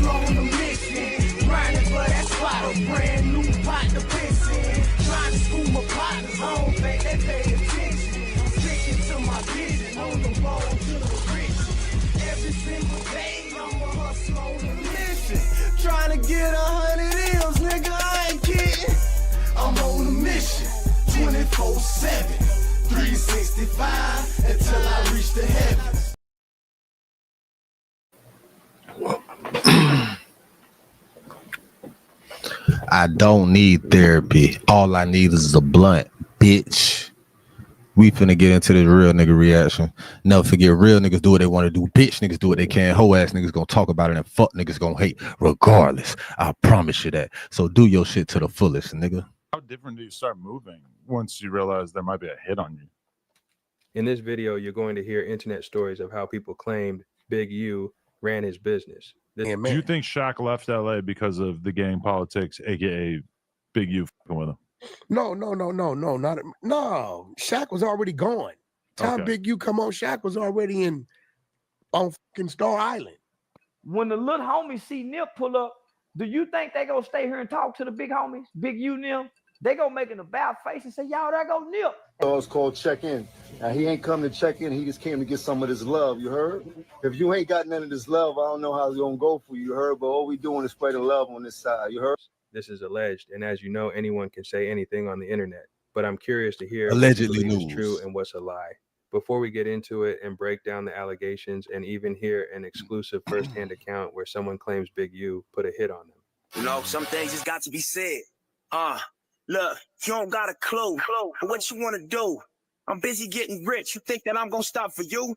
hustle on a mission. Grinding for that spot, a brand new pot to piss in. Trying to school my partners, I don't think they pay attention. I'm sticking to my vision, on the road to the riches. Every single day, I'm a hustle on a mission. Trying to get 100 M's, nigga, I ain't kidding. I'm on a mission, 24/7, 365, until I reach the heavens. I don't need therapy. All I need is a blunt, bitch. We finna get into this real nigga reaction. Never forget, real niggas do what they want to do. Bitch niggas do what they can. Hoe ass niggas gonna talk about it, and fuck niggas gonna hate regardless. I promise you that. So do your shit to the fullest, nigga. How different do you start moving once you realize there might be a hit on you? In this video, you're going to hear internet stories of how people claimed Big U ran his business. Do you think Shaq left LA because of the gang politics, aka Big U fucking with him? No. Shaq was already gone. Time Big U come on, Shaq was already on fucking Star Island. When the little homies see Nip pull up, do you think they gonna stay here and talk to the big homies, Big U Nip? They gonna make an about face and say, y'all, there go Nip. Oh, it's called check-in. Now, he ain't come to check in. He just came to get some of this love, you heard? If you ain't got none of this love, I don't know how it's gonna go for you, heard? But all we doing is spreading love on this side, you heard? This is alleged, and as you know, anyone can say anything on the internet. But I'm curious to hear allegedly what news is true and what's a lie. Before we get into it and break down the allegations and even hear an exclusive first-hand account where someone claims Big U put a hit on them. You know, some things just got to be said. Look, you don't got a clue for what you want to do. I'm busy getting rich. You think that I'm gonna stop for you?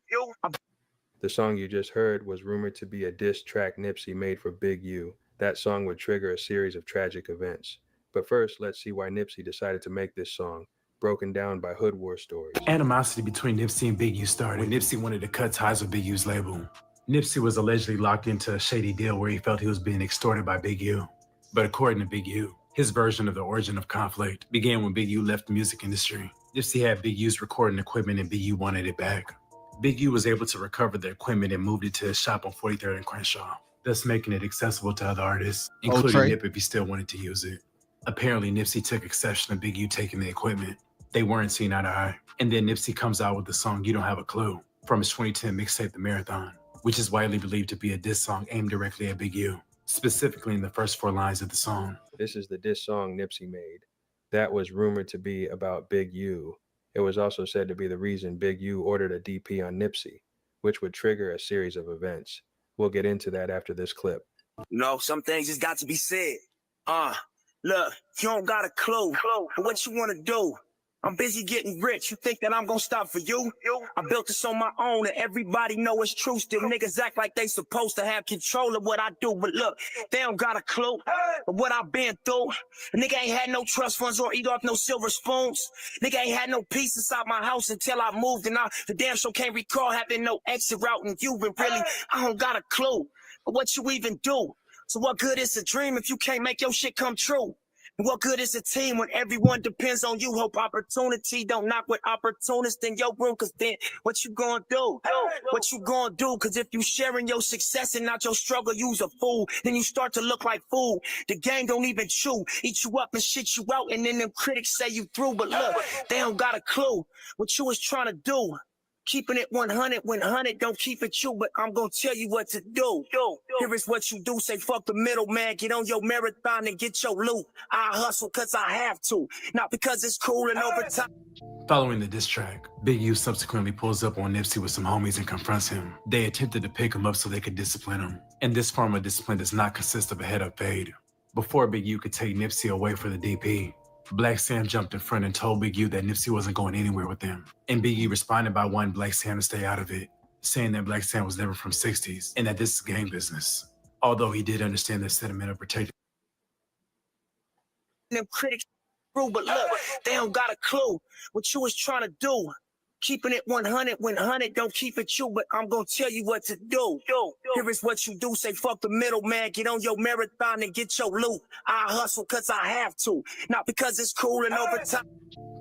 The song you just heard was rumored to be a diss track Nipsey made for Big U. That song would trigger a series of tragic events. But first, let's see why Nipsey decided to make this song, broken down by Hood War stories. Animosity between Nipsey and Big U started when Nipsey wanted to cut ties with Big U's label. Nipsey was allegedly locked into a shady deal where he felt he was being extorted by Big U. But according to Big U, his version of the origin of conflict began when Big U left the music industry. Nipsey had Big U's recording equipment and Big U wanted it back. Big U was able to recover the equipment and moved it to his shop on 43rd and Crenshaw, thus making it accessible to other artists, including Nip if he still wanted to use it. Apparently, Nipsey took exception to Big U taking the equipment. They weren't seen eye to eye. And then Nipsey comes out with the song You Don't Have a Clue from his 2010 mixtape The Marathon, which is widely believed to be a diss song aimed directly at Big U, specifically in the first 4 lines of the song. This is the diss song Nipsey made. That was rumored to be about Big U. It was also said to be the reason Big U ordered a DP on Nipsey, which would trigger a series of events. We'll get into that after this clip. You know, some things just got to be said. Look, you don't got a clue for what you want to do. I'm busy getting rich. You think that I'm gonna stop for you? I built this on my own and everybody know it's true. Still niggas act like they supposed to have control of what I do. But look, they don't got a clue of what I've been through. A nigga ain't had no trust funds or eat off no silver spoons. Nigga ain't had no peace inside my house until I moved. And I the damn sure can't recall having no exit route. And you been really, I don't got a clue of what you even do. So what good is a dream if you can't make your shit come true? What good is a team when everyone depends on you? Hope opportunity don't knock with opportunists in your room. Cause then what you gonna do? What you gonna do? Cause if you sharing your success and not your struggle, you's a fool. Then you start to look like food. The gang don't even chew. Eat you up and shit you out. And then them critics say you through. But look, they don't got a clue what you was trying to do. Keeping it 100 when 100 don't keep it you, but I'm gonna tell you what to do. Here is what you do. Say fuck the middleman. Get on your marathon and get your loot. I hustle cause I have to, not because it's cool and over time. Following the diss track, Big U subsequently pulls up on Nipsey with some homies and confronts him. They attempted to pick him up so they could discipline him. And this form of discipline does not consist of a head-up fade. Before Big U could take Nipsey away for the DP, Black Sam jumped in front and told Big U that Nipsey wasn't going anywhere with them. And Big U responded by wanting Black Sam to stay out of it, saying that Black Sam was never from 60s and that this is gang business. Although he did understand the sentiment of protecting them critics, but look, they don't got a clue what you was trying to do. Keeping it 100 when 100 don't keep it you, but I'm gonna tell you what to do. Here is what you do. Say fuck the middleman. Get on your marathon and get your loot. I hustle cause I have to, not because it's cool and over time.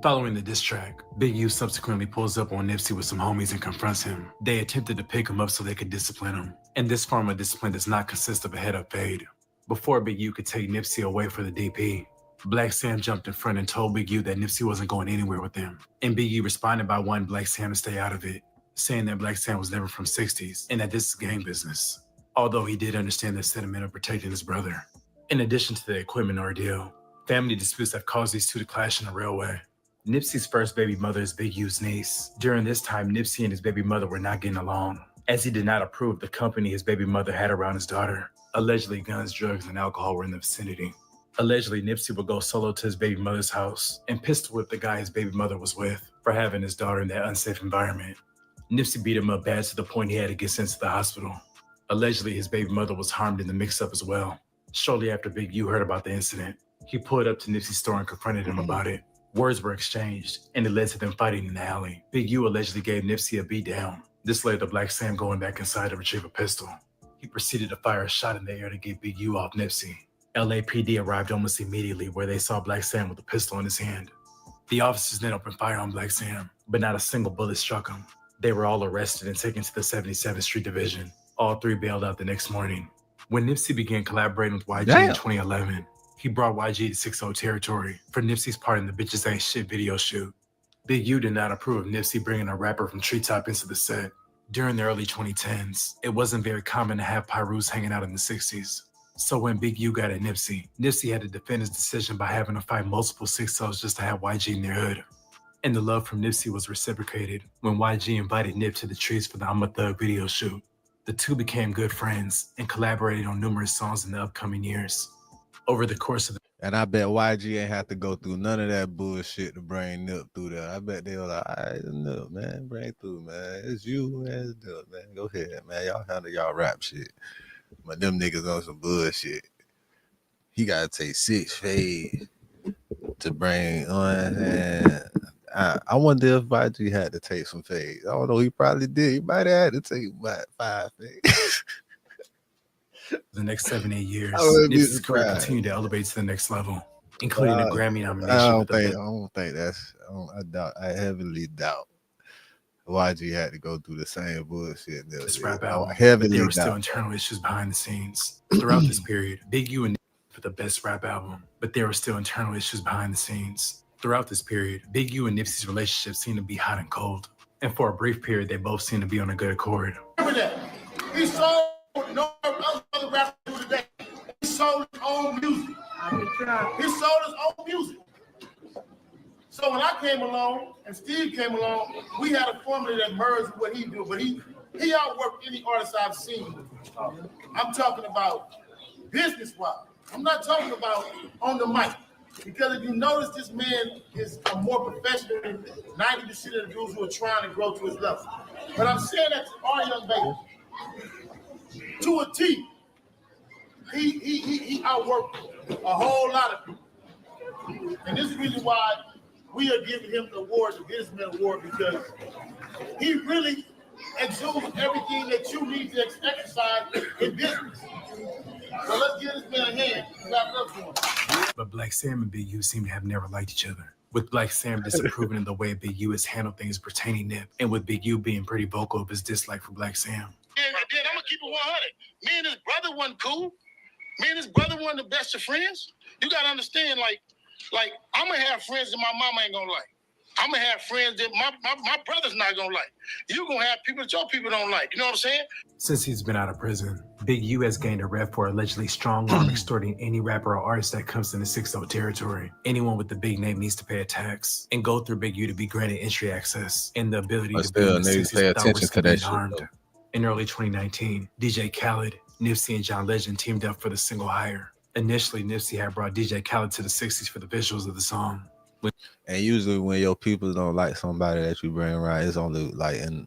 Following the diss track, Big U subsequently pulls up on Nipsey with some homies and confronts him. They attempted to pick him up so they could discipline him. And this form of discipline does not consist of a head-up fade. Before Big U could take Nipsey away for the DP, Black Sam jumped in front and told Big U that Nipsey wasn't going anywhere with him. And Big U responded by wanting Black Sam to stay out of it, saying that Black Sam was never from 60s and that this is gang business. Although he did understand the sentiment of protecting his brother. In addition to the equipment ordeal, family disputes have caused these two to clash in the railway. Nipsey's first baby mother is Big U's niece. During this time, Nipsey and his baby mother were not getting along, as he did not approve of the company his baby mother had around his daughter. Allegedly, guns, drugs, and alcohol were in the vicinity. Allegedly, Nipsey would go solo to his baby mother's house and pistol whip the guy his baby mother was with for having his daughter in that unsafe environment. Nipsey beat him up bad to the point he had to get sent to the hospital. Allegedly, his baby mother was harmed in the mix-up as well. Shortly after Big U heard about the incident, he pulled up to Nipsey's store and confronted him about it. Words were exchanged, and it led to them fighting in the alley. Big U allegedly gave Nipsey a beat down. This led to Black Sam going back inside to retrieve a pistol. He proceeded to fire a shot in the air to get Big U off Nipsey. LAPD arrived almost immediately, where they saw Black Sam with a pistol in his hand. The officers then opened fire on Black Sam, but not a single bullet struck him. They were all arrested and taken to the 77th Street Division. All three bailed out the next morning. When Nipsey began collaborating with YG in 2011, he brought YG to 6-0 territory for Nipsey's part in the Bitches Ain't Shit video shoot. Big U did not approve of Nipsey bringing a rapper from Treetop into the set. During the early 2010s, it wasn't very common to have Pyrus hanging out in the 60s. So when Big U got at Nipsey, Nipsey had to defend his decision by having to fight multiple 6-0s just to have YG in their hood. And the love from Nipsey was reciprocated when YG invited Nip to the trees for the I'm a Thug video shoot. The two became good friends and collaborated on numerous songs in the upcoming years. Over the course of the And I bet YG ain't have to go through none of that bullshit to bring Nip through there. I bet they were like, all right, Nip, man, bring through, man. It's you, man. It's Nip, man. Go ahead, man. Y'all handle y'all rap shit. But them niggas on some bullshit. He got to take 6 fades to bring on. And I wonder if YG had to take some fades. I don't know. He probably did. He might have had to take about 5 fades. The next 7-8 years, Nipsey's career continued to elevate to the next level, including a Grammy nomination. I heavily doubt YG had to go through the same bullshit. This rap album, but there were still internal issues behind the scenes. Throughout this period, Big U and Nipsey for the best rap album, but there were still internal issues behind the scenes. Throughout this period, Big U and Nipsey's relationship seemed to be hot and cold, and for a brief period, they both seemed to be on a good accord. Remember that. He sold no other rapper today. He sold his own music. He sold his own music. So when I came along and Steve came along, we had a formula that merged what he do, but he outworked any artist I've seen. I'm talking about business-wise. I'm not talking about on the mic. Because if you notice, this man is a more professional than 90% of the dudes who are trying to grow to his level. But I'm saying that to our young baby, to a T, he outworked a whole lot of people. And this is really why we are giving him the award, the Businessman Award, because he really exudes everything that you need to exercise in business. So let's give this man a hand and clap up for him. But Black Sam and Big U seem to have never liked each other, with Black Sam disapproving of the way Big U has handled things pertaining Nip, and with Big U being pretty vocal of his dislike for Black Sam. And then I'm gonna keep it 100. Me and his brother wasn't cool. Me and his brother wasn't the best of friends. You gotta understand, like I'm gonna have friends that my mama ain't gonna like. I'm gonna have friends that my brother's not gonna like. You're gonna have people that your people don't like. You know what I'm saying? Since he's been out of prison, Big U has gained a rep for allegedly strong arm extorting any rapper or artist that comes into 6-0 territory. Anyone with the big name needs to pay a tax and go through Big U to be granted entry access and the ability to be in the 60s without risking being harmed. In early 2019, DJ Khaled, Nipsey, and John Legend teamed up for the single Higher. Initially, Nipsey had brought DJ Khaled to the 60s for the visuals of the song. And usually when your people don't like somebody that you bring around, it's only in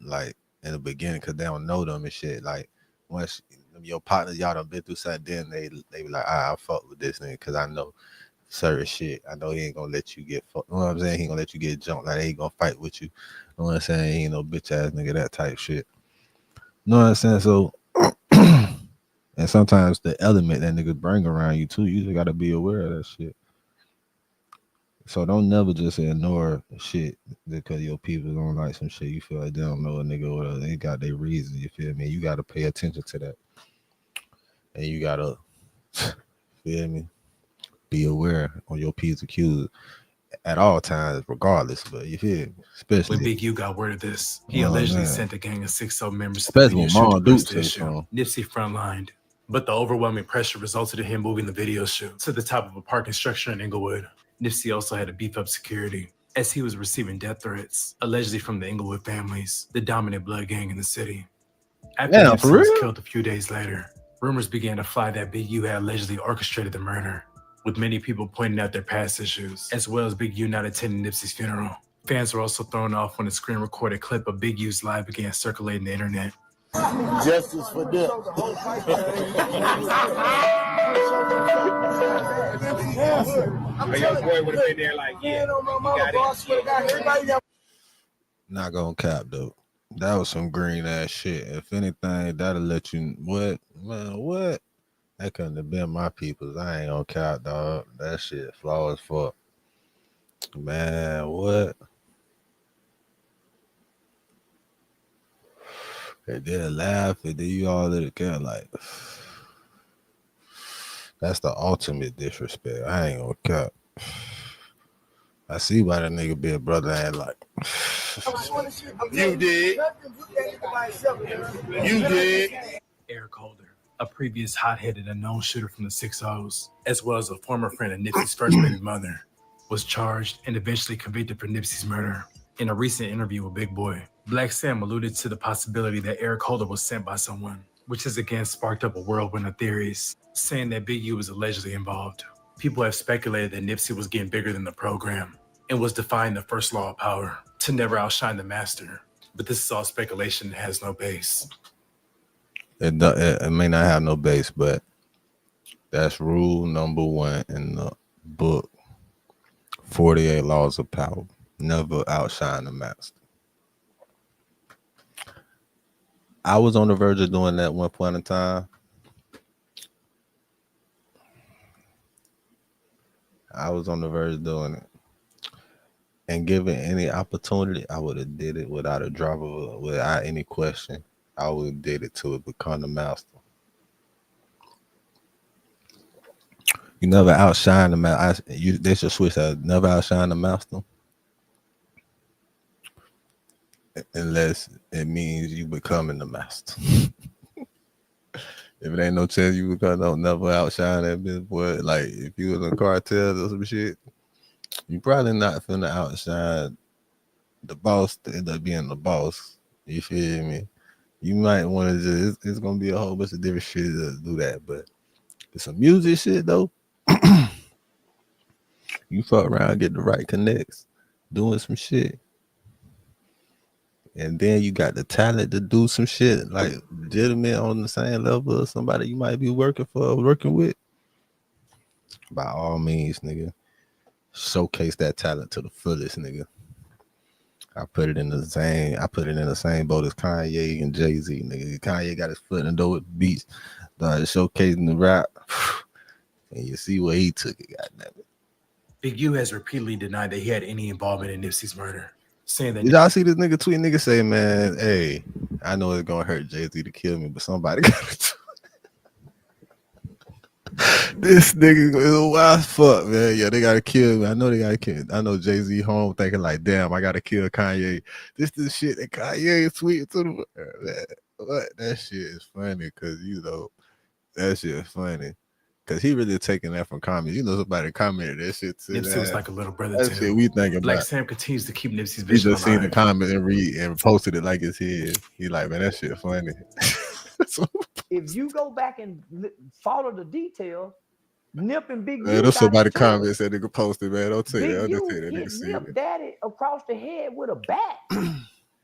the beginning because they don't know them and shit. Like once your partners, y'all done been through something, then they be like, I fuck with this nigga because I know certain shit. I know he ain't gonna let you get fucked. You know what I'm saying? He ain't gonna let you get jumped. Like he ain't gonna fight with you. You know what I'm saying? He ain't no bitch ass nigga, that type shit. You know what I'm saying? So and sometimes the element that niggas bring around you too, you just gotta be aware of that shit. So don't never just ignore shit because your people don't like some shit. You feel like they don't know a nigga or they got their reason. You feel me? You gotta pay attention to that. And you gotta feel me? Be aware on your P's and Q's at all times, regardless. But you feel me? Especially when Big U got word of this, he Oh, allegedly man. sent a gang of 6 members to the especially video when shoot to Mom press Duke the say issue. something. Nipsey frontlined, but the overwhelming pressure resulted in him moving the video shoot to the top of a parking structure in Inglewood. Nipsey also had to beef up security as he was receiving death threats, allegedly from the Inglewood families, the dominant blood gang in the city. After Damn, for Nipsey was real? killed a few days later, rumors began to fly that Big U had allegedly orchestrated the murder, with many people pointing out their past issues, as well as Big U not attending Nipsey's funeral. Fans were also thrown off when a screen-recorded clip of Big U's live began circulating the internet. Justice for Nip. Your boy would have been there like, yeah, he got it. Not gonna cap though. That was some green ass shit. If anything, that'll let you what? Man, what? That couldn't have been my people's. I ain't gonna cap, dog. That shit flaw as fuck. Man, what? And then laugh and then you all let it go like that's the ultimate disrespect. I ain't gonna cap. I see why the nigga be a brother and like You did. You did. Eric Holder, a previous hot-headed and known shooter from the 6-0s, as well as a former friend of Nipsey's first baby mother, was charged and eventually convicted for Nipsey's murder. In a recent interview with Big Boy, Black Sam alluded to the possibility that Eric Holder was sent by someone, which has again sparked up a whirlwind of theories, saying that Big U was allegedly involved. People have speculated that Nipsey was getting bigger than the program and was defying the first law of power to never outshine the master. But this is all speculation and has no base. it may not have no base, but that's rule number 1 in the book. 48 laws of power. Never outshine the master. I was on the verge of doing that one point in time. I was on the verge of doing it. And given any opportunity, I would have did it without a drop of without any question. I would have did it to become the master. You never outshine the master. They should switch that. Never outshine the master. Unless it means you becoming the master. If it ain't no chance you don't never outshine that bitch, boy. Like if you was in cartel or some shit, you probably not finna outshine the boss to end up being the boss. You feel me? You might want to just it's gonna be a whole bunch of different shit to do that, but it's some music shit though. You fuck around, get the right connects, doing some shit. And then you got the talent to do some shit like legitimate on the same level of somebody you might be working with. By all means, nigga, showcase that talent to the fullest, nigga. I put it in the same boat as Kanye and Jay-Z, nigga. Kanye got his foot in the door with beats, showcasing the rap, and you see where he took it, goddammit. Big U has repeatedly denied that he had any involvement in Nipsey's murder, saying that. Did y'all see this nigga tweet? Nigga say, man, hey, I know it's gonna hurt Jay-Z to kill me, but somebody gotta do it. This nigga is a wild fuck, man. Yeah, they gotta kill me. I know they gotta kill. I know Jay-Z home thinking like, damn, I gotta kill Kanye. This is shit that Kanye is tweeting to the man. What? That shit is funny because that shit is funny. Cause he really taking that from comments. Somebody commented that shit too. Nipsey was like a little brother that to shit him. we thinking Black about. Sam continues to keep Nipsey's He vision just seen the alive. comment and read and posted it like it's his. He like, man, that shit funny. If you go back and follow the details, Nip and Big U. Man, there's somebody comment said they could post it, man. Don't take Big that. U Don't take that. hit Nigga see Nip it. daddy across the head with a bat.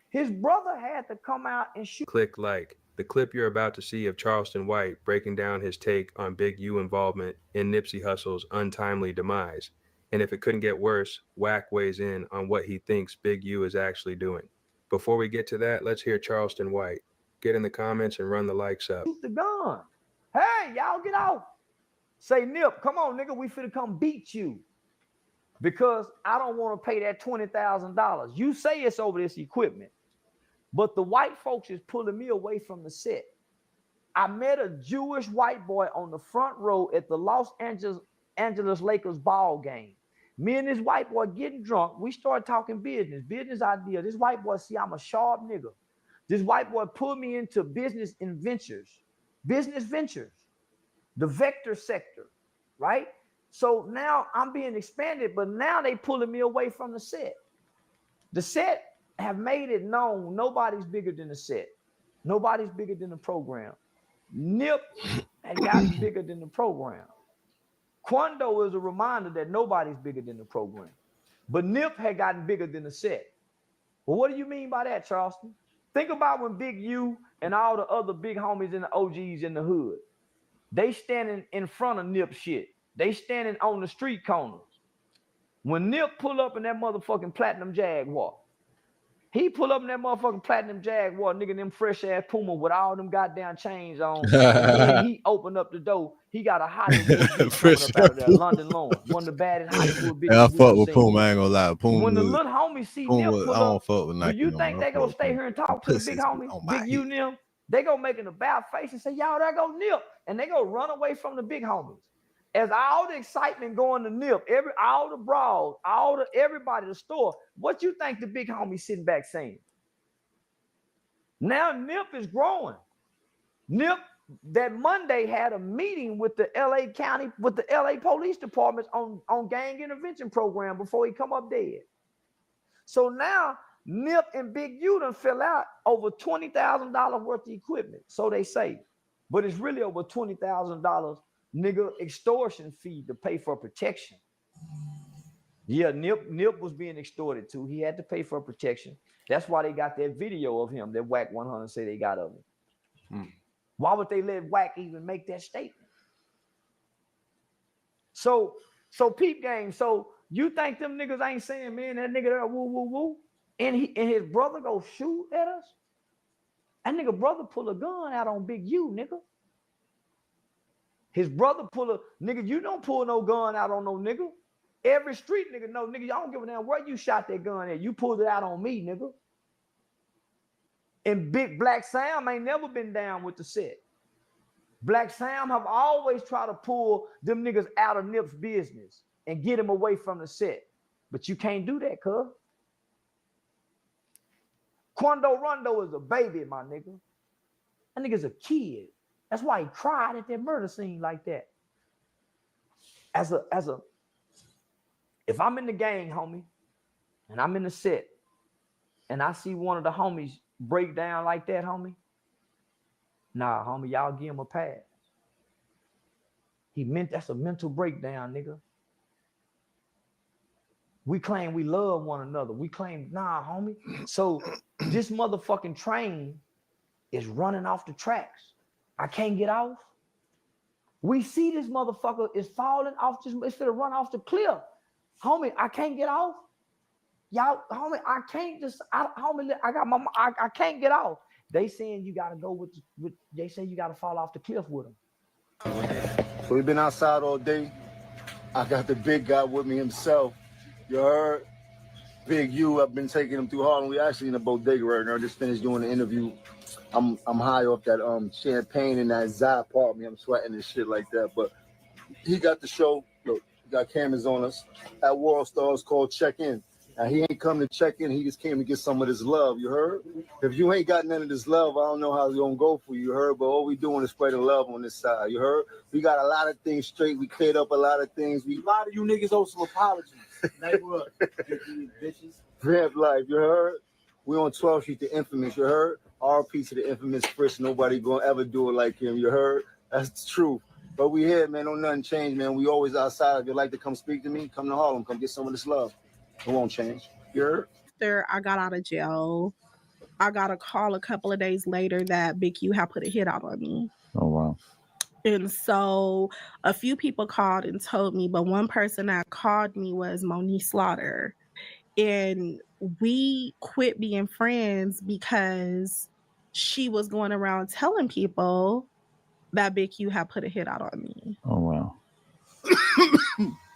His brother had to come out and shoot. Click like. The clip you're about to see of Charleston White breaking down his take on Big U involvement in Nipsey Hussle's untimely demise. And if it couldn't get worse, Wack weighs in on what he thinks Big U is actually doing. Before we get to that, let's hear Charleston White. Get in the comments and run the likes up. Shoot the gun. Hey, y'all get out. Say, Nip, come on, nigga, we finna come beat you. because I don't want to pay that $20,000. You say it's over this equipment, but the white folks is pulling me away from the set. I met a Jewish white boy on the front row at the Los Angeles Lakers ball game. Me and this white boy getting drunk. We started talking business idea. This white boy see I'm a sharp nigga. This white boy pulled me into business ventures, the vector sector, right? So now I'm being expanded, but now they pulling me away from the set. The set have made it known nobody's bigger than the set. Nobody's bigger than the program. Nip had gotten bigger than the program. Quando is a reminder that nobody's bigger than the program. But Nip had gotten bigger than the set. Well, what do you mean by that, Charleston? Think about when Big U and all the other big homies and the OGs in the hood, they standing in front of Nip shit. They standing on the street corners. When Nip pull up in that motherfucking platinum Jaguar, he pull up in that motherfucking platinum Jaguar, nigga, them fresh ass Puma with all them goddamn chains on. And then he opened up the door. He got a Hollywood bitch coming up out of there, London Lawrence, one of the baddest Hollywood bitches. I fuck with Puma. I ain't gonna lie. Puma. When the little homies see Nip pull I don't up, fuck with Nike. do you think they gonna stay here and talk to the big homies, Big U them? They gonna make an about face and say, y'all, there go Nip, and they gonna run away from the big homies. As all the excitement going to Nip, all the brawls, everybody, the store, what you think the big homie sitting back saying? Now Nip is growing. Nip that Monday had a meeting with the LA County, with the LA Police Department on gang intervention program before he come up dead. So now Nip and Big U done fell out over $20,000 worth of equipment. So they say, but it's really over $20,000 nigga extortion fee to pay for protection. Yeah, Nip was being extorted too. He had to pay for protection. That's why they got that video of him that Wack 100 say they got of him. Why would they let Wack even make that statement? So peep game. So you think them niggas ain't saying, man, that nigga there woo woo woo, and his brother go shoot at us? That nigga brother pull a gun out on Big U, nigga. His brother pull a nigga. You don't pull no gun out on no nigga. Every street nigga know, nigga, y'all don't give a damn where you shot that gun at. You pulled it out on me, nigga. And Big Black Sam ain't never been down with the set. Black Sam have always tried to pull them niggas out of Nip's business and get him away from the set. But you can't do that, cuz. Quando Rondo is a baby, my nigga. That nigga's a kid. That's why he cried at that murder scene like that. If I'm in the gang, homie, and I'm in the set, and I see one of the homies break down like that, homie, nah, homie, y'all give him a pass. That's a mental breakdown, nigga. We claim we love one another. We claim, nah, homie. So this motherfucking train is running off the tracks. I can't get off. We see this motherfucker is falling off. It's gonna run off the cliff. Homie, I can't get off. Y'all, homie, I can't just, homie, I can't get off. They saying you gotta go with they say you gotta fall off the cliff with them. So we've been outside all day. I got the big guy with me himself. You heard? Big U, I've been taking him through Harlem. We actually in the bodega right now. Just finished doing the interview. I'm high off that champagne and that Zai part me. I'm sweating and shit like that. But he got the show. Look, he got cameras on us at World Stars called Check In. Now he ain't come to check in. He just came to get some of this love. You heard? If you ain't got none of this love, I don't know how it's gonna go for you. You heard? But all we doing is spreading love on this side. You heard? We got a lot of things straight. We cleared up a lot of things. A lot of you niggas owe some apologies. Neighborhood, bitches. Rap life. You heard? We on 12th Street, the infamous. You heard? RP to the infamous Frisk. Nobody gonna ever do it like him. You heard? That's the truth. But we here, man. Don't nothing change, man. We always outside. If you'd like to come speak to me, come to Harlem. Come get some of this love. It won't change. You heard? After I got out of jail, I got a call a couple of days later that Big U had put a hit out on me. Oh, wow. And so a few people called and told me, but one person that called me was Monique Slaughter. And we quit being friends because she was going around telling people that Big U had put a hit out on me. Oh, wow.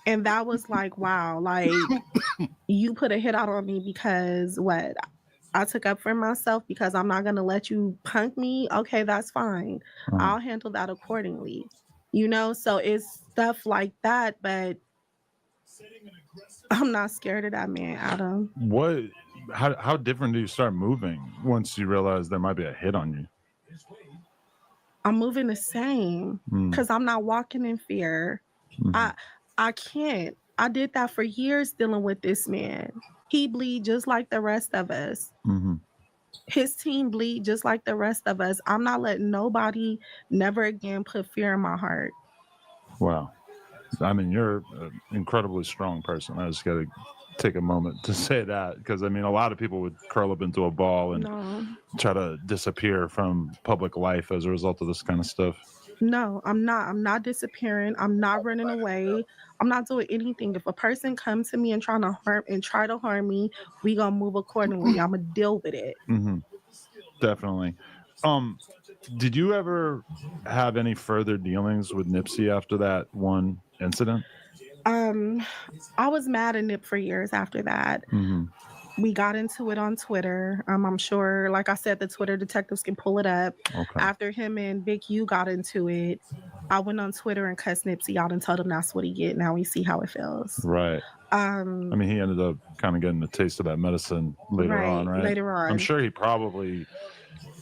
And that was like, wow, like you put a hit out on me because what? I took up for myself because I'm not going to let you punk me. Okay, that's fine. I'll handle that accordingly. You know, so it's stuff like that, but I'm not scared of that man, Adam. How different do you start moving once you realize there might be a hit on you? I'm moving the same because I'm not walking in fear. I can't. I did that for years dealing with this man. He bleed just like the rest of us. His team bleed just like the rest of us. I'm not letting nobody never again put fear in my heart. Wow. I mean, you're an incredibly strong person. I just got to take a moment to say that because, I mean, a lot of people would curl up into a ball and try to disappear from public life as a result of this kind of stuff. No, I'm not. I'm not disappearing. I'm not running away. I'm not doing anything. If a person comes to me and try to harm me, we gonna move accordingly. I'm gonna deal with it. Definitely. Did you ever have any further dealings with Nipsey after that one incident? I was mad at Nip for years after that. We got into it on Twitter. I'm sure, like I said, the Twitter detectives can pull it up. After him and Big U got into it, I went on Twitter and cussed Nipsey out and told him that's what he get. Now we see how it feels. Right. I mean, he ended up kind of getting a taste of that medicine later on, right? Later on. I'm sure he probably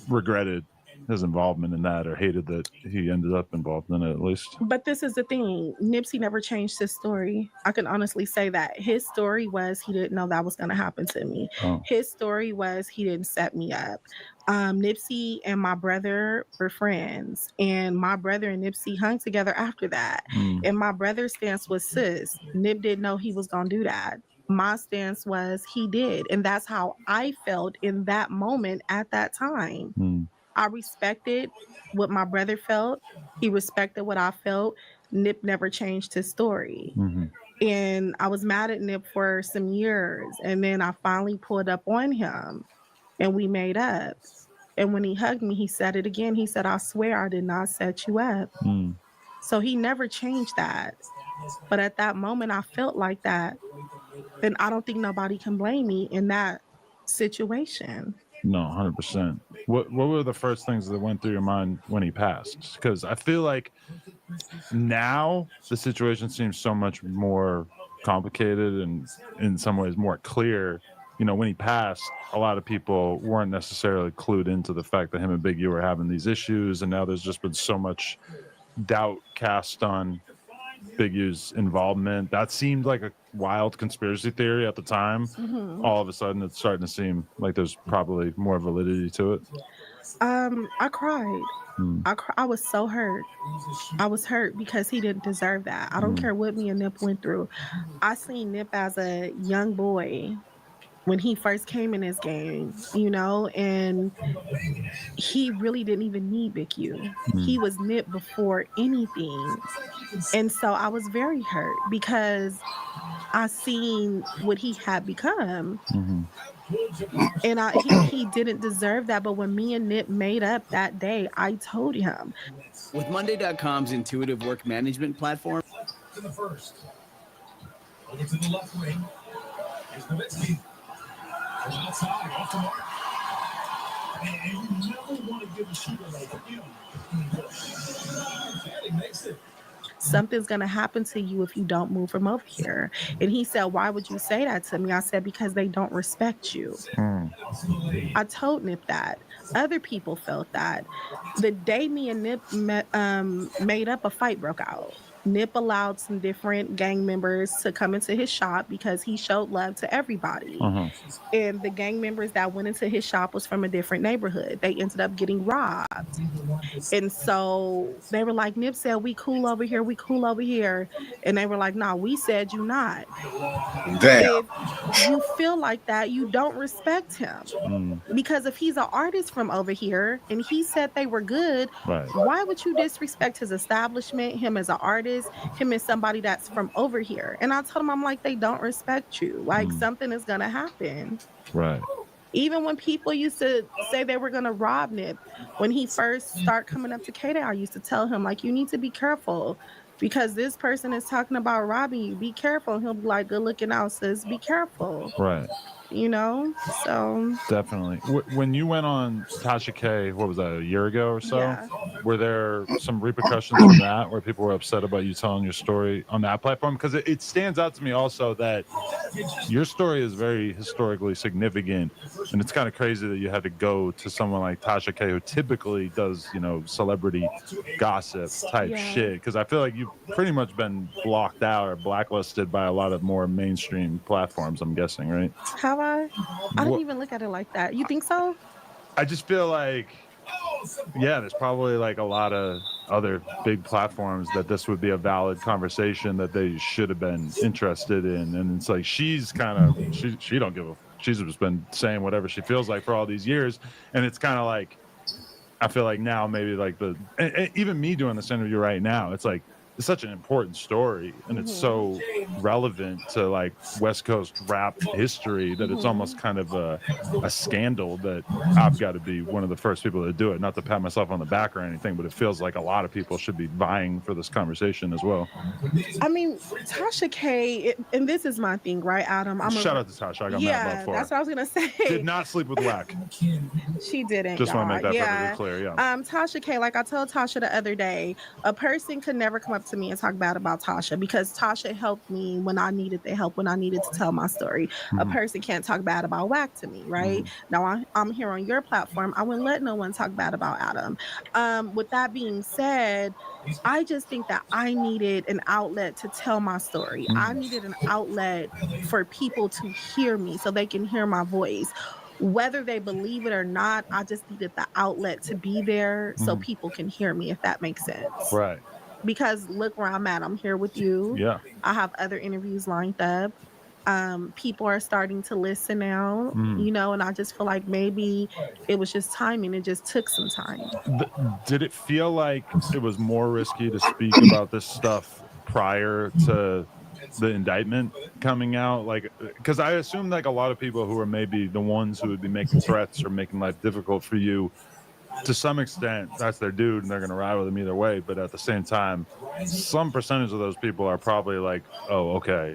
regretted his involvement in that or hated that he ended up involved in it at least. But this is the thing. Nipsey never changed his story. I can honestly say that. His story was he didn't know that was going to happen to me. His story was he didn't set me up. Nipsey and my brother were friends. And my brother and Nipsey hung together after that. And my brother's stance was, sis, Nip didn't know he was going to do that. My stance was he did. And that's how I felt in that moment at that time. I respected what my brother felt. He respected what I felt. Nip never changed his story. And I was mad at Nip for some years. And then I finally pulled up on him and we made up. And when he hugged me, he said it again. He said, I swear I did not set you up. So he never changed that. But at that moment, I felt like that. Then I don't think nobody can blame me in that situation. No, 100%. What were the first things that went through your mind when he passed? Because I feel like now the situation seems so much more complicated and in some ways more clear. You know, when he passed, a lot of people weren't necessarily clued into the fact that him and Big U were having these issues, and now there's just been so much doubt cast on Big U's involvement. That seemed like a wild conspiracy theory at the time. All of a sudden it's starting to seem like there's probably more validity to it. I cried. I was so hurt. I was hurt because he didn't deserve that. I don't care what me and Nip went through. I seen Nip as a young boy when he first came in his game, you know, and he really didn't even need Big U. He was Nip before anything. And so I was very hurt because I seen what he had become. And he didn't deserve that. But when me and Nip made up that day, I told him. With Monday.com's intuitive work management platform. To the first. Over to the left wing. Here's Nipsey. Outside, off the mark. And you never want to give a shooter like him. He makes it. Something's going to happen to you if you don't move from over here. And he said, why would you say that to me? I said, because they don't respect you. I told Nip that. Other people felt that. The day me and Nip made up, a fight broke out. Nip allowed some different gang members to come into his shop because he showed love to everybody. And the gang members that went into his shop was from a different neighborhood. They ended up getting robbed. And so they were like, Nip said, we cool over here, we cool over here. And they were like, nah, we said you not. Damn. If you feel like that, you don't respect him. Because if he's an artist from over here and he said they were good, why would you disrespect his establishment, him as an artist, him as somebody that's from over here? And I told him, I'm like, they don't respect you. Like something is going to happen. Right. Even when people used to say they were going to rob Nip, when he first started coming up to K-Day, I used to tell him, like, you need to be careful. because this person is talking about robbing you. Be careful. And he'll be like, good looking out, sis. Be careful. Right. You know? So definitely. When you went on Tasha K, what was that, a year ago or so? Yeah. Were there some repercussions from that where people were upset about you telling your story on that platform? Because it stands out to me also that your story is very historically significant, and it's kind of crazy that you had to go to someone like Tasha K, who typically does, you know, celebrity gossip type shit. Because I feel like you've pretty much been blocked out or blacklisted by a lot of more mainstream platforms, I'm guessing, right? Have I? I don't even look at it like that. You think so? I just feel like, yeah, there's probably like a lot of other big platforms that this would be a valid conversation that they should have been interested in. And it's like, she's kind of, she don't give a, she's just been saying whatever she feels like for all these years. And it's kind of like, I feel like now maybe like even me doing this interview right now, it's like, it's such an important story and it's so relevant to like West Coast rap history that it's almost kind of a scandal that I've got to be one of the first people to do it. Not to pat myself on the back or anything, but it feels like a lot of people should be vying for this conversation as well. I mean, Tasha K, and this is my thing, right, Adam? Shout out to Tasha. I got mad love for that's her. what I was gonna say. Did not sleep with Wack. She didn't. Just want to make that yeah. perfectly clear. Yeah. Tasha K, like I told Tasha the other day, a person could never come up to me and talk bad about Tasha because Tasha helped me when I needed the help, when I needed to tell my story. A person can't talk bad about Wack to me, right? Now I'm here on your platform. I wouldn't let no one talk bad about Adam. With that being said, I just think that I needed an outlet to tell my story. I needed an outlet for people to hear me so they can hear my voice. Whether they believe it or not, I just needed the outlet to be there so people can hear me, if that makes sense. Right. Because look where I'm at. I'm here with you. Yeah. I have other interviews lined up. People are starting to listen now, you know, and I just feel like maybe it was just timing. It just took some time. Did it feel like it was more risky to speak about this stuff prior to the indictment coming out? Like, because I assume like a lot of people who are maybe the ones who would be making threats or making life difficult for you, to some extent, that's their dude and they're going to ride with him either way. But at the same time, some percentage of those people are probably like, oh, okay,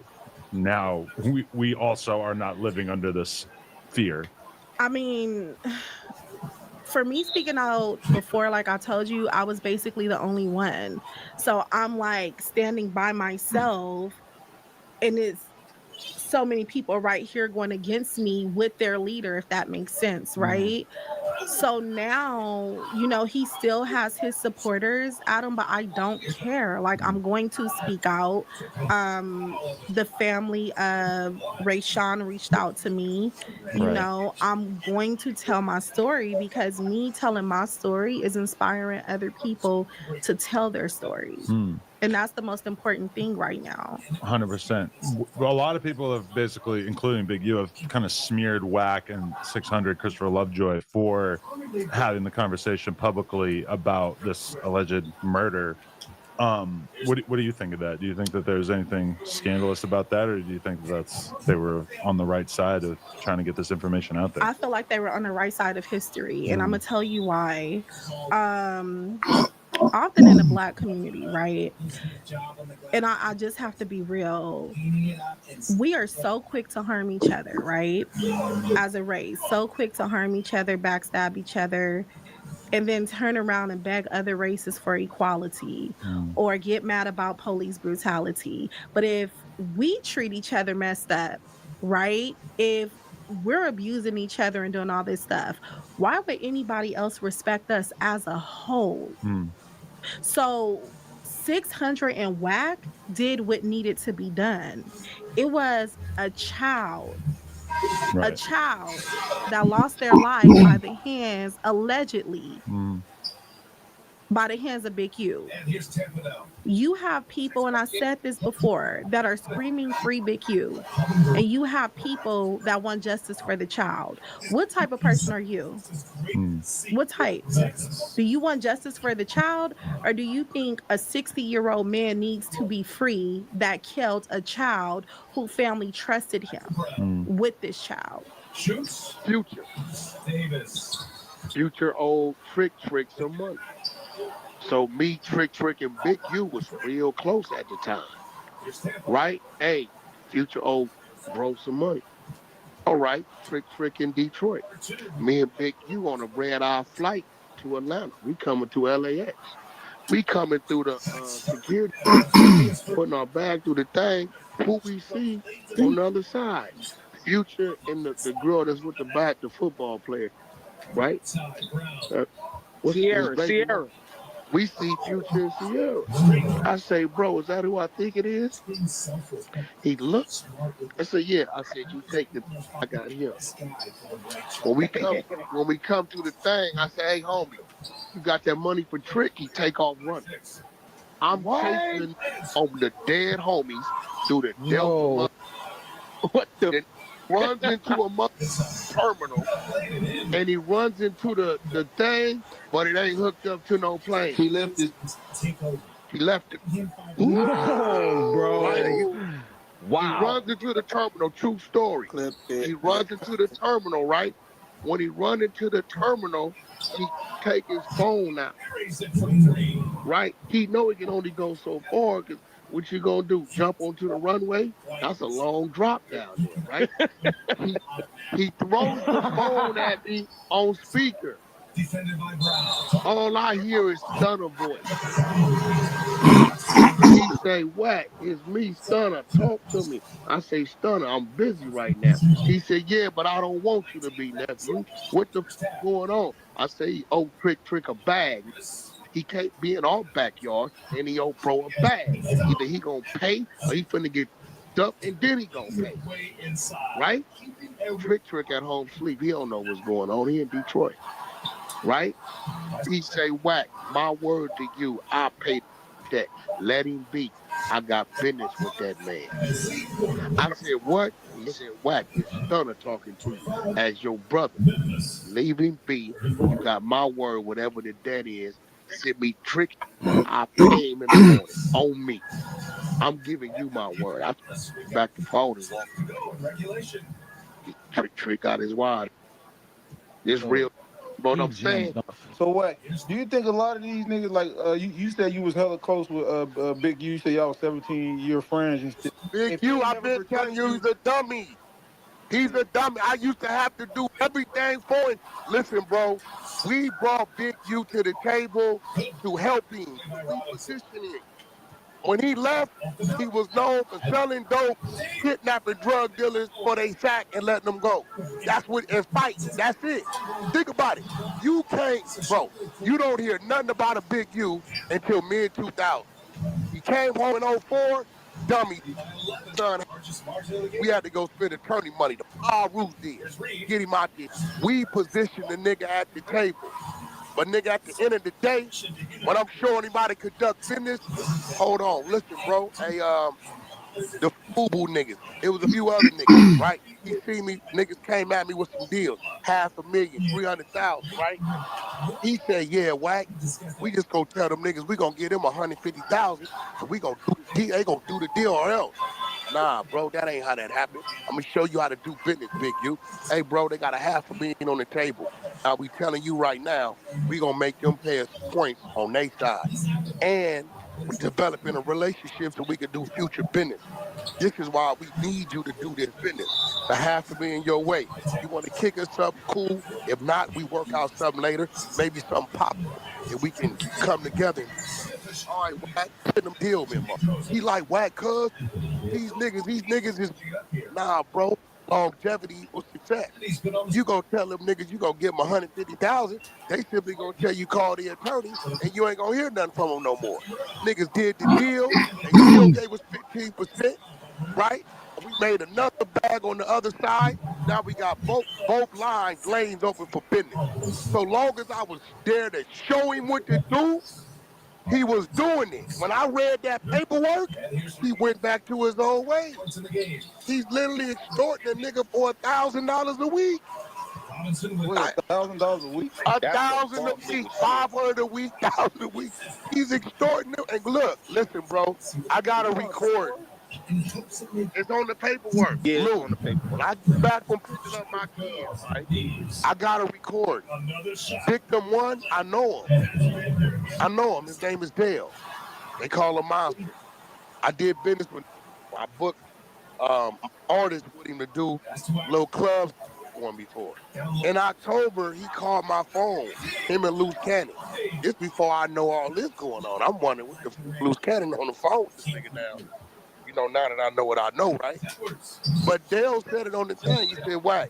now we also are not living under this fear. I mean, for me speaking out before, like I told you, I was basically the only one. So I'm like standing by myself, and it's so many people right here going against me with their leader, if that makes sense, right? So now, you know, he still has his supporters, Adam, but I don't care. Like, I'm going to speak out. The family of Rayshawn reached out to me. You know, I'm going to tell my story because me telling my story is inspiring other people to tell their stories. And that's the most important thing right now. 100%. A lot of people have basically, including Big U, have kind of smeared Wack and 600 Christopher Lovejoy for having the conversation publicly about this alleged murder. What do you think of that? Do you think that there's anything scandalous about that, or do you think they were on the right side of trying to get this information out there? I feel like they were on the right side of history, and I'm gonna tell you why. Often in the Black community, right? And I just have to be real. We are so quick to harm each other, right? As a race, so quick to harm each other, backstab each other, and then turn around and beg other races for equality or get mad about police brutality. But if we treat each other messed up, right? If we're abusing each other and doing all this stuff, why would anybody else respect us as a whole? So 600 and Wack did what needed to be done. It was a child that lost their life by the hands, allegedly, by the hands of Big U. You have people, and I said this before, that are screaming free Big U, and you have people that want justice for the child. What type of person are you? What type? Do you want justice for the child, or do you think a 60-year-old man needs to be free that killed a child who family trusted him with this child? Future old trick some money. So me, Trick, and Big U was real close at the time, right? Hey, Future O broke some money. All right, Trick in Detroit. Me and Big U on a red-eye flight to Atlanta. We coming to LAX. We coming through the security check, putting our bag through the thing. Who we see on the other side? Future and the girl that's with the football player, right? What's his baby? Sierra. We see Future and Sierra. I say, bro, is that who I think it is? He looked. I said, yeah. I said, you take the. I got him. When we come to the thing, I say, hey, homie, you got that money for Trick? He take off running. I'm chasing over the dead homies through the Delta. What the? Then runs into a terminal, and he runs into the thing, but it ain't hooked up to no plane. He left it. He left it. No, bro. Right? Wow. He runs into the terminal. True story. He runs into the terminal, right? When he run into the terminal, he take his phone out. Right? He know he can only go so far, because what you gonna do? Jump onto the runway? That's a long drop down there, right? he throws the phone at me on speaker. All I hear is Stunner voice. He say, Wack, it's me, Stunner. Talk to me. I say, Stunner, I'm busy right now. He said, yeah, but I don't want you to be, nephew. What the f going on? I say, oh, Trick a bag. He can't be in our backyard and he owe bro a bag. Either he gonna pay or he finna get up and then he gonna pay. Right? Trick at home sleep. He don't know what's going on. He in Detroit. Right? He say, Wack, my word to you, I pay that. Let him be. I got business with that man. I said, what? He said, Wack, it's Stunner talking to you as your brother. Leave him be. You got my word, whatever the debt is. Send me Trick. I pay him in the morning. On me. I'm giving you my word. I back the phone and walked away. Trick got his wad. It's real. But I'm saying. So what? Do you think a lot of these niggas, like you said you was hella close with Big U, you said y'all was 17-year friends and shit. Big U, I've been telling you he's a dummy. He's a dummy. I used to have to do everything for him. Listen, bro, we brought Big U to the table to help him, reposition him. When he left, he was known for selling dope, kidnapping drug dealers for they sack and letting them go. That's what it's fighting. That's it. Think about it. You can't, bro, you don't hear nothing about a Big U until mid-2000. He came home in 04, dummy, son. We had to go spend attorney money. The power rules did. Get him out there. We positioned the nigga at the table. But nigga, at the end of the day, when I'm showing him how to conduct business, hold on, listen, bro. Hey, the FUBU niggas, it was a few other niggas, right? He see me, niggas came at me with some deals, $500,000, 300,000, right? He said, yeah, Wack, we just gonna tell them niggas we gonna give them 150,000, and we gonna do the deal. They gonna do the deal or else. Nah, bro, that ain't how that happened. I'm gonna show you how to do business, Big U. Hey, bro, they got $500,000 on the table. Now we telling you right now, we gonna make them pay us points on their side. And we developing a relationship so we can do future business. This is why we need you to do this business. The $500,000 your way. You want to kick us something cool? If not, we work out something later. Maybe something pop, and we can come together. All right, Wack, put them deal in, he like Wack, cuz these niggas is nah, bro. Longevity equals success. You gonna tell them niggas you gonna give them 150,000, they simply gonna tell you call the attorney and you ain't gonna hear nothing from them no more. Niggas did the deal, they still gave us 15%, right? We made another bag on the other side. Now we got both lanes open for business. So long as I was there to show him what to do, he was doing it. When I read that paperwork, he went back to his old ways. He's literally extorting a nigga for $1,000 a week. Wait, $1,000 a week? 1,000 a week, 500 a week, 1,000 a week. He's extorting them. And look, listen, bro, I gotta record. It's on the paperwork. Yeah, look, it's on the paperwork. When I get back from picking up my kids, right, I gotta record. Victim 1, I know him. I know him. His name is Dale. They call him Monster. I did business with him. I booked artists with him to do little clubs for him before. In October, he called my phone, him and Loose Cannon. This before I know all this going on. I'm wondering what the Loose Cannon on the phone with this nigga now. You know, now that I know what I know, right? But Dale said it on the thing. He said, Wack,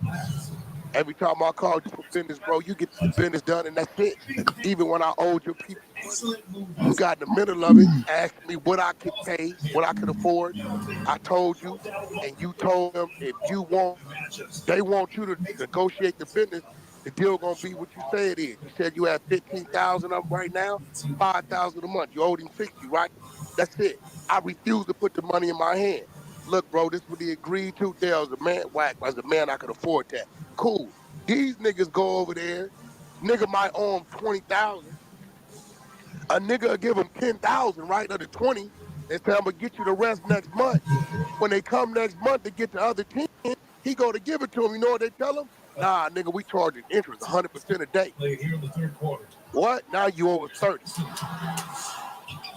every time I called you for business, bro, you get the business done and that's it. Even when I owed your people money, you got in the middle of it, asked me what I could pay, what I could afford. I told you, and you told them if you want, they want you to negotiate the business, the deal gonna be what you say it is. You said you have 15,000 up right now, 5,000 a month. You owed him 60, right? That's it. I refuse to put the money in my hand. Look, bro, this is what he agreed to. Dale's a man, Wack, as a man, I could afford that. Cool. These niggas go over there. Nigga might owe him 20,000. A nigga will give him 10,000, right, of the 20, and say, I'm gonna get you the rest next month. When they come next month to get the other 10, he go to give it to him. You know what they tell him? Nah, nigga, we charging interest 100% a day. What? Now you owe us 30.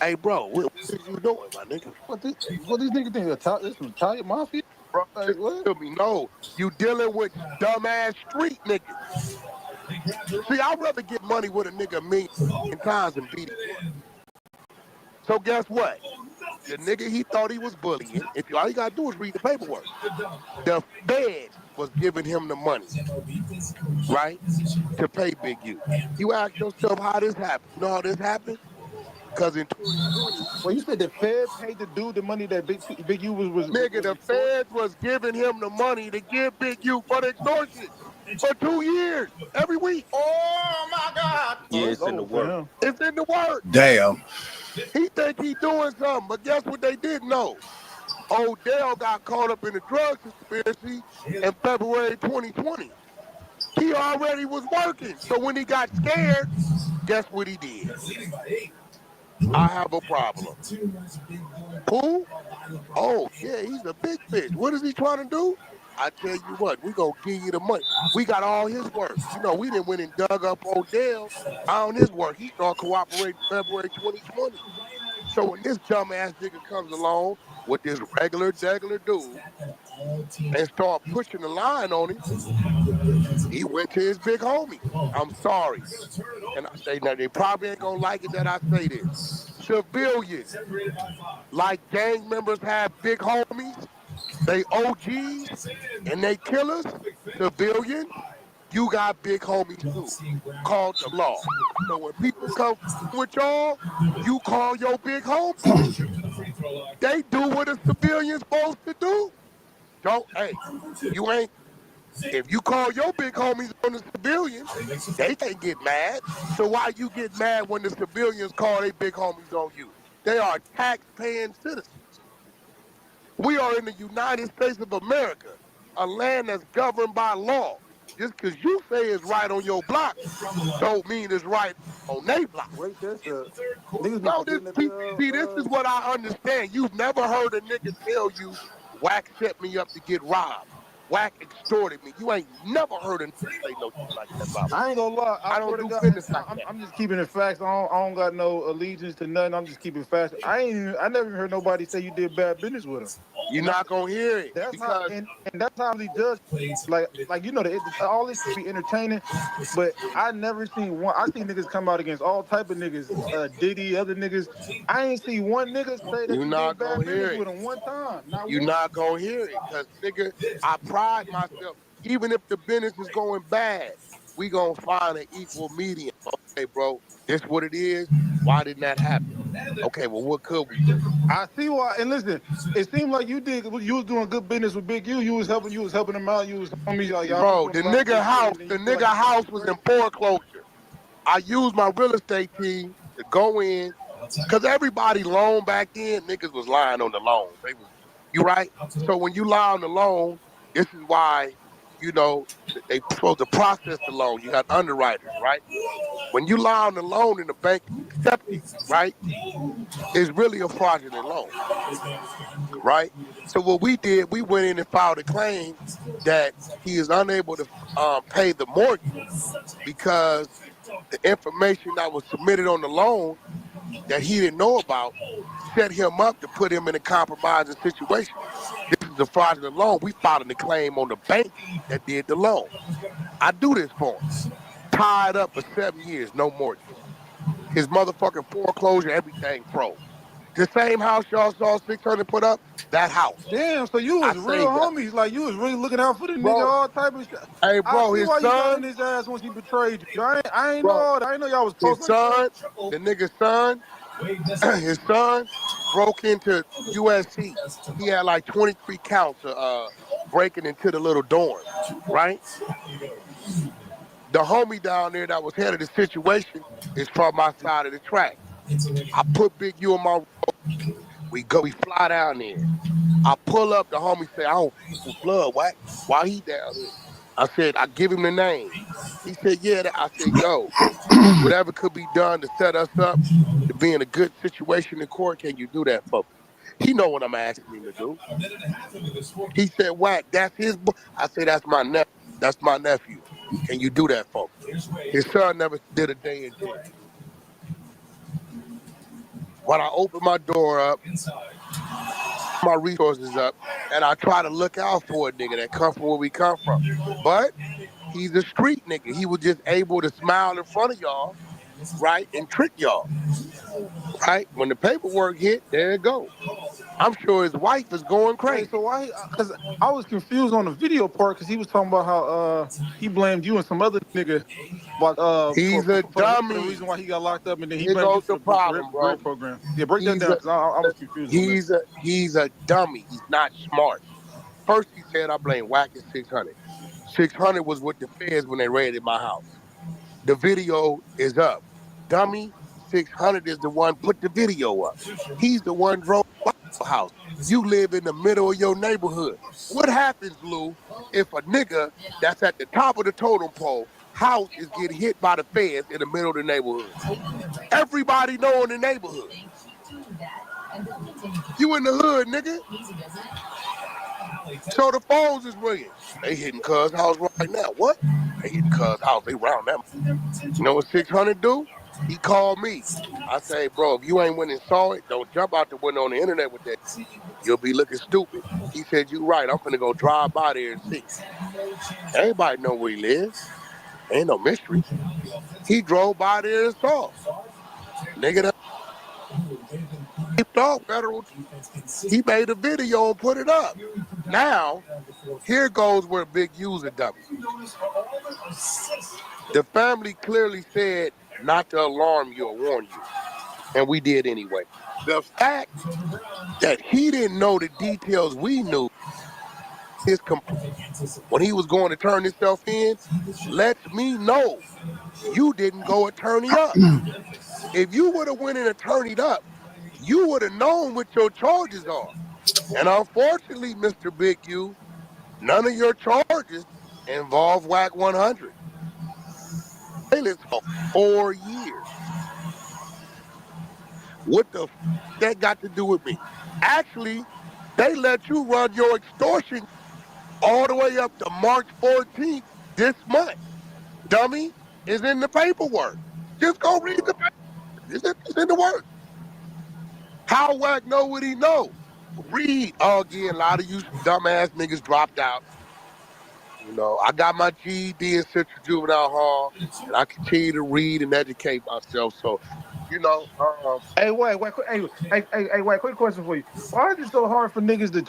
Hey, bro, what is you doing, my nigga? What these niggas think? This some Italian mafia? Bro, Like, what? tell me, no. You dealing with dumbass street niggas. See, I'd rather get money with a nigga a million times than beat it. So guess what? The nigga he thought he was bullying, if all you gotta do is read the paperwork. The feds was giving him the money, right, to pay Big U. You ask yourself how this happened. You know how this happened? Because in 2020... Well, you said the Fed paid the dude the money that Big U was... Nigga, the feds was giving him the money to give Big U for the extortion for 2 years, every week. Oh my God! Yeah, it's in the work. It's in the work. Damn. He think he doing something, but guess what they didn't know? Odell got caught up in the drug conspiracy in February 2020. He already was working. So when he got scared, guess what he did? I have a problem. Who? Oh, yeah, he's a big fish. What is he trying to do? I tell you what, we gonna give you the money. We got all his work. You know, we didn't went and dug up Odell on his work. He started cooperating February 2020. So when this dumbass nigga comes along with this regular dude and start pushing the line on him, he went to his big homie. I'm sorry. And I say, now they probably ain't gonna like it that I say this. Civilians, like gang members have big homies, they OGs and they killers, civilians, you got big homies too, called the law. So when people come with y'all, you call your big homie. They do what a civilian's supposed to do. Don't, hey, you ain't, if you call your big homies on the civilians, they can't get mad. So why you get mad when the civilians call their big homies on you? They are tax-paying citizens. We are in the United States of America, a land that's governed by law. Just because you say it's right on your block, don't mean it's right on their block. Wait, that's no, this is what I understand. You've never heard a nigga tell you, Wack set me up to get robbed. Wack extorted me. You ain't never heard a nigga say no shit like that about me. I ain't gonna lie. I don't do business like that. I'm just keeping it facts. I don't got no allegiance to nothing. I'm just keeping facts. I never heard nobody say you did bad business with him. You're not gonna hear it. That's how, and that's how he does. Like you know, all this should be entertaining, but I never seen one. I see niggas come out against all type of niggas, Diddy, other niggas. I ain't see one nigga say that you did bad business with him one time. You're not gonna hear it, cause nigga, I pride myself. Even if the business is going bad, we gonna find an equal medium. Okay, bro, this what it is. Why didn't that happen? Okay, well, what could we do? I see why. And listen, it seemed like you was doing good business with Big U. You was helping him out. You was homies. Bro, the nigga house was in foreclosure. I used my real estate team to go in, cause everybody loaned back then. Niggas was lying on the loans. You right? So when you lie on the loan, this is why, you know, they supposed to process the loan. You got underwriters, right? When you lie on the loan and the bank accepts it, right, it's really a fraudulent loan, right? So what we did, we went in and filed a claim that he is unable to pay the mortgage because the information that was submitted on the loan that he didn't know about set him up to put him in a compromising situation. This is a fraudulent loan. We filed a claim on the bank that did the loan. I do this for him. Tied up for 7 years, no mortgage. His motherfucking foreclosure, everything froze. The same house y'all saw 600 put up, that house. Damn, so you was real homies. Like, you was really looking out for the nigga, all type of shit. Hey, I bro, see his why you got on son, his ass once he betrayed you. I ain't know all that. I ain't know y'all was close his like that. son, the nigga's son, his son broke into USC. He had like 23 counts of breaking into the little dorms, right? The homie down there that was head of the situation is from my side of the track. I put Big U on my road. We fly down there. I pull up, the homie say, I don't fuck with Blood, Wack. Why he down here? I said, I give him the name. He said, yeah. I said, yo, whatever could be done to set us up to be in a good situation in court, can you do that for me? He know what I'm asking him to do. He said, Wack, that's his boy. I said, that's my nephew. That's my nephew. Can you do that for me? His son never did a day in jail. When I open my door up, my resources up, and I try to look out for a nigga that come from where we come from. But he's a street nigga. He was just able to smile in front of y'all, right, and trick y'all, right? When the paperwork hit, there it go. I'm sure his wife is going crazy. Wait, so why? Because I was confused on the video part because he was talking about how he blamed you and some other nigga about He's a for the dummy. reason why he got locked up, and then he Here blamed you goes for the the problem, bro. grid program. Yeah, break that down because I was confused on that. He's a dummy. He's not smart. First he said I blame Wack at 600. 600 was with the feds when they raided my house. The video is up. Dummy, 600 is the one put the video up. He's the one drove by your house. You live in the middle of your neighborhood. What happens, Lou, if a nigga that's at the top of the totem pole house is getting hit by the feds in the middle of the neighborhood? Everybody know in the neighborhood. You in the hood, nigga. So the phones is ringing. They hitting Cuz house right now. What? They hitting Cuz house. They round them. You know what 600 do? He called me. I say, bro, if you ain't went and saw it, don't jump out the window on the internet with that. You'll be looking stupid. He said, you right. I'm finna go drive by there and see. Everybody know where he live. Ain't no mystery. He drove by there and saw. Nigga that off federal. He made a video and put it up. Now, here goes where Big U's a dummy. The family clearly said not to alarm you or warn you. And we did anyway. The fact that he didn't know the details we knew his when he was going to turn himself in lets me know you didn't go attorney up. If you would have went and attorneyed up, you would have known what your charges are. And unfortunately, Mr. Big U, none of your charges involve Wack 100. They lived for 4 years. What the that got to do with me? Actually, they let you run your extortion all the way up to March 14th this month. Dummy, is in the paperwork. Just go read the paper. It's in the work. How Wack know what he know? Read. Oh, again, a lot of you dumbass niggas dropped out. You know, I got my GED in Central Juvenile Hall, and I continue to read and educate myself. So, you know, Hey, wait, quick question for you. Why is it so hard for niggas to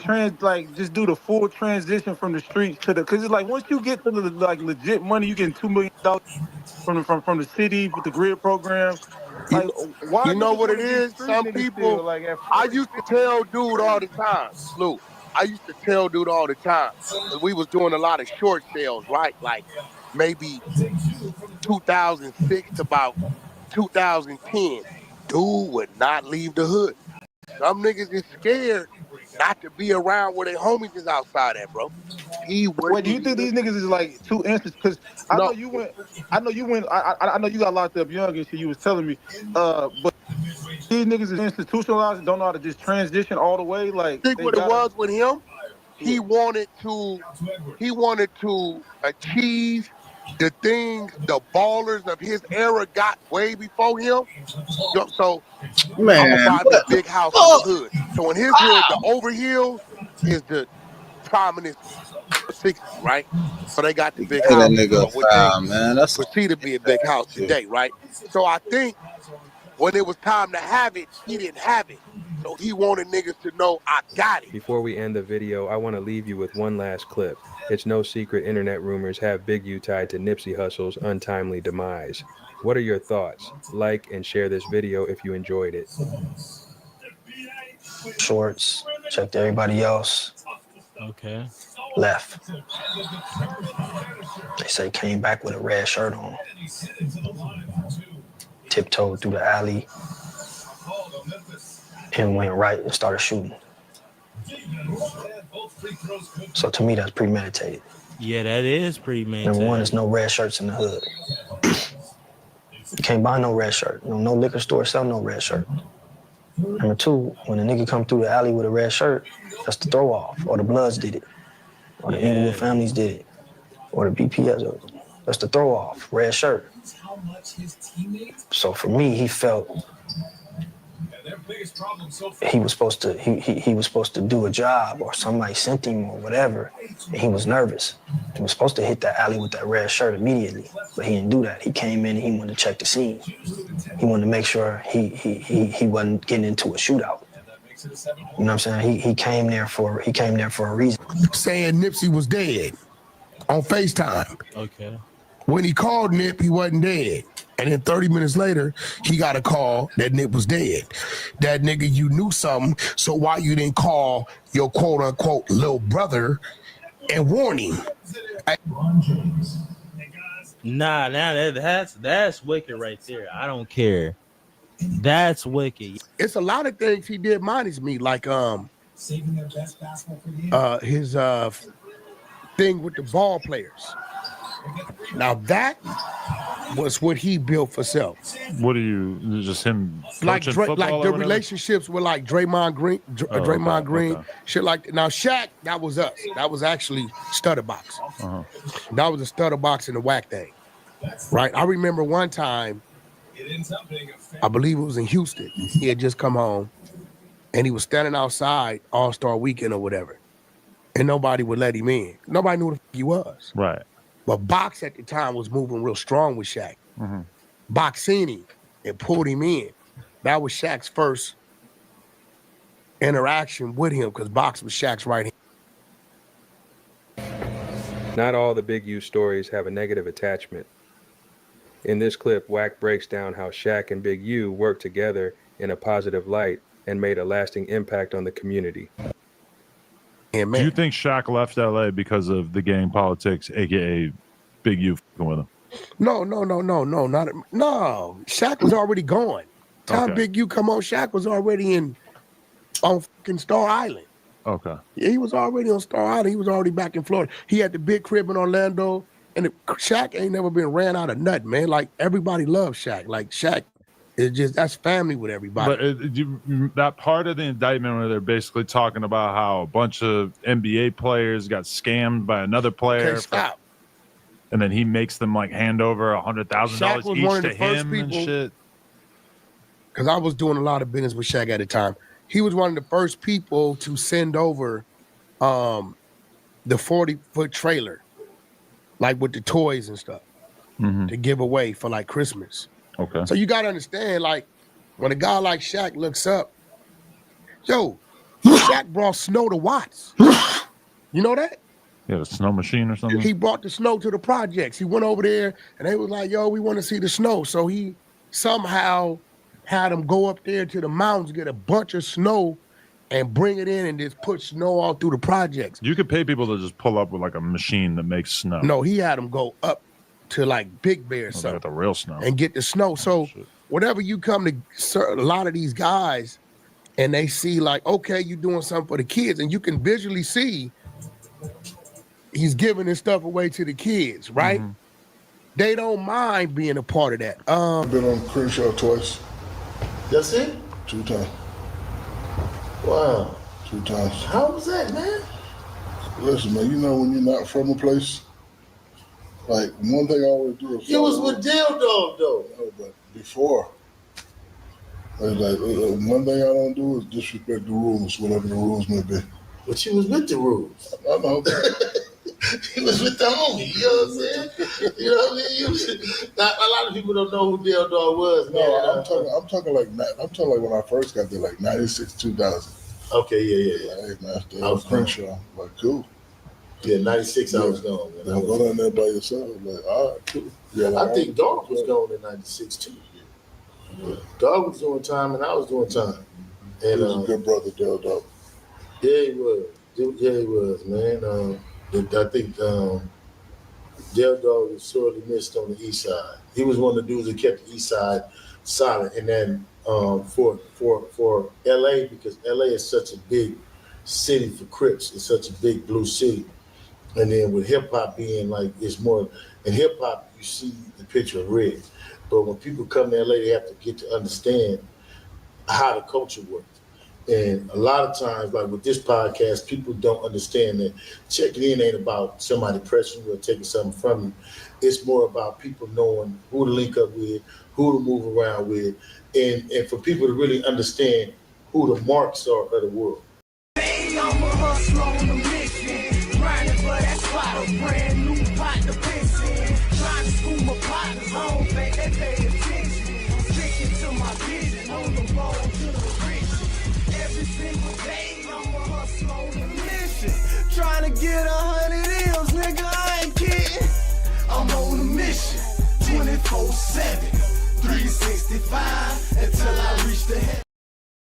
just do the full transition from the streets to the? Because it's like once you get to the legit money, you getting $2 million from the city with the grid program. Like, why you know niggas what want it to be is? street Some niggas still? people, Like at I 40, used to 50, tell dude all the time, Lou, I used to tell dude all the time, because we was doing a lot of short sales, right? Like maybe 2006 to about 2010. Dude would not leave the hood. Some niggas is scared not to be around where their homies is outside at, bro. He Wait, wouldn't do you think these niggas is like too instant? Because I know No. you went. I know you went. I know you got locked up young and shit. You was telling me. But these niggas is institutionalized and don't know how to just transition all the way. Like think they what it gotta. was with him? Yeah. He wanted to achieve the things the ballers of his era got way before him. So Man, I'm gonna buy me a what the big house in the fuck? hood. So in his hood, the overhill is the prominent 60, right? So they got the big Hey, that house. nigga So what they foul, man. That's perceive to be a big house today, right? So I think when it was time to have it, he didn't have it. So he wanted niggas to know I got it. Before we end the video, I want to leave you with one last clip. It's no secret internet rumors have Big U tied to Nipsey Hussle's untimely demise. What are your thoughts? Like and share this video if you enjoyed it. Shorts, checked everybody else. Okay. Left. They say came back with a red shirt on. Tiptoed through the alley and went right and started shooting. So to me, that's premeditated. Yeah, that is premeditated. Number one, there's no red shirts in the hood. You can't buy no red shirt. No liquor store sell no red shirt. Number two, when a nigga come through the alley with a red shirt, that's the throw off, or the Bloods did it, or the Inglewood families did it, or the BPS. That's the throw off, red shirt. So for me, he felt he was supposed to do a job, or somebody sent him or whatever, and he was nervous. He was supposed to hit that alley with that red shirt immediately, but he didn't do that. He came in and he wanted to check the scene. He wanted to make sure he wasn't getting into a shootout. You know what I'm saying? He came there for a reason. Saying Nipsey was dead on FaceTime. Okay. When he called Nip, he wasn't dead. And then 30 minutes later, he got a call that Nip was dead. That nigga, you knew something, so why you didn't call your quote-unquote little brother and warn him? Nah, that's wicked right there. I don't care. That's wicked. It's a lot of things he did minus me, like his thing with the ball players. Now that was what he built for self. What do you just him like football like the relationships with like Draymond Green, shit like that. Now Shaq, that was us. That was actually Stutterbox. That was a Stutterbox in the Wack thing, right? I remember one time, I believe it was in Houston. He had just come home, and he was standing outside All-Star Weekend or whatever, and nobody would let him in. Nobody knew who the fuck he was. Right. But Box at the time was moving real strong with Shaq. Box seen him and pulled him in. That was Shaq's first interaction with him because Box was Shaq's right hand. Not all the Big U stories have a negative attachment. In this clip, Wack breaks down how Shaq and Big U worked together in a positive light and made a lasting impact on the community. Do you think Shaq left LA because of the gang politics, aka Big U fucking with him? No. Shaq was already gone. Time Big U come on, Shaq was already on fucking Star Island. Okay. Yeah, he was already on Star Island. He was already back in Florida. He had the big crib in Orlando, and Shaq ain't never been ran out of nothing, man. Like everybody loves Shaq. Like Shaq. It's just, that's family with everybody. But that part of the indictment where they're basically talking about how a bunch of NBA players got scammed by another player. Okay, stop. And then he makes them like hand over $100,000 each to him and shit. Because I was doing a lot of business with Shaq at the time. He was one of the first people to send over the 40-foot trailer, like with the toys and stuff, to give away for like Christmas. Okay. So you got to understand, like, when a guy like Shaq looks up, yo, Shaq brought snow to Watts. You know that? Yeah, the snow machine or something? He brought the snow to the projects. He went over there, and they was like, yo, we want to see the snow. So he somehow had them go up there to the mountains, get a bunch of snow, and bring it in and just put snow all through the projects. You could pay people to just pull up with like a machine that makes snow. No, he had them go up to like Big Bear or something. The real snow. And get the snow. So whenever you come to a lot of these guys and they see like, okay, you're doing something for the kids, and you can visually see he's giving this stuff away to the kids, right? They don't mind being a part of that. I've been on Crenshaw twice. That's it? 2 times. Wow. 2 times. How was that, man? Listen, man, you know when you're not from a place Like, one thing I always do is... You was with Dildo, though. No, but before. Like, one thing I don't do is disrespect the rules, whatever the rules may be. But you was with the rules. I know. He was with the homie, you know what I'm saying? You know what I mean? Now, a lot of people don't know who Dildo was, man. No, I'm talking like when I first got there, like 96, 2000. Okay, yeah. Like, hey, man, I was Crenshaw. Like, cool. Yeah, 96 I was gone, man. Don't go down there by yourself. Like, all right, cool. Yeah, like, I think Dog was gone in 96 too. Yeah. Dog was doing time and I was doing time. And he was a good brother, Dildo. Yeah, he was. Yeah, he was, man. I think Dildo was sorely missed on the east side. He was one of the dudes that kept the east side solid. And then for LA, because LA is such a big city for Crips, it's such a big blue city. And then with hip hop being like, it's more, in hip hop, you see the picture of red. But when people come to LA, they have to get to understand how the culture works. And a lot of times, like with this podcast, people don't understand that checking in ain't about somebody pressing you or taking something from you. It's more about people knowing who to link up with, who to move around with, and for people to really understand who the marks are of the world. I'm a hustler on a mission, grinding for that spot, a brand new pot to piss in. Trying to school my partners, I don't think they pay attention. I'm sticking to my vision, on the road to the riches. Every single day, I'm a hustler on a mission, trying to get 100 M's, nigga, I ain't kidding. I'm on a mission, 24/7, 365, until I reach the head.